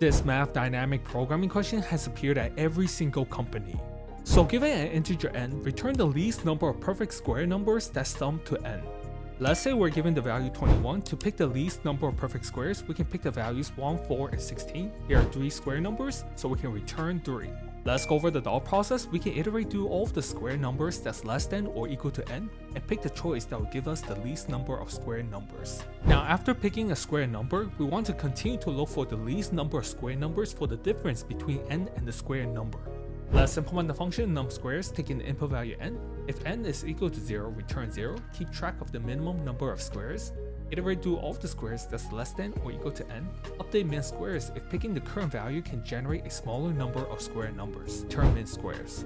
This math dynamic programming question has appeared at every single company. So given an integer n, return the least number of perfect square numbers that sum to n. Let's say we're given the value 21. To pick the least number of perfect squares, we can pick the values 1, 4, and 16. Here are 3 square numbers, so we can return 3. Let's go over the thought process. We can iterate through all of the square numbers that's less than or equal to n, and pick the choice that will give us the least number of square numbers. Now after picking a square number, we want to continue to look for the least number of square numbers for the difference between n and the square number. Let's implement the function num_squares taking the input value n. If n is equal to 0, return 0. Keep track of the minimum number of squares. Iterate through all of the squares that's less than or equal to n. Update min squares if picking the current value can generate a smaller number of square numbers. Turn min squares.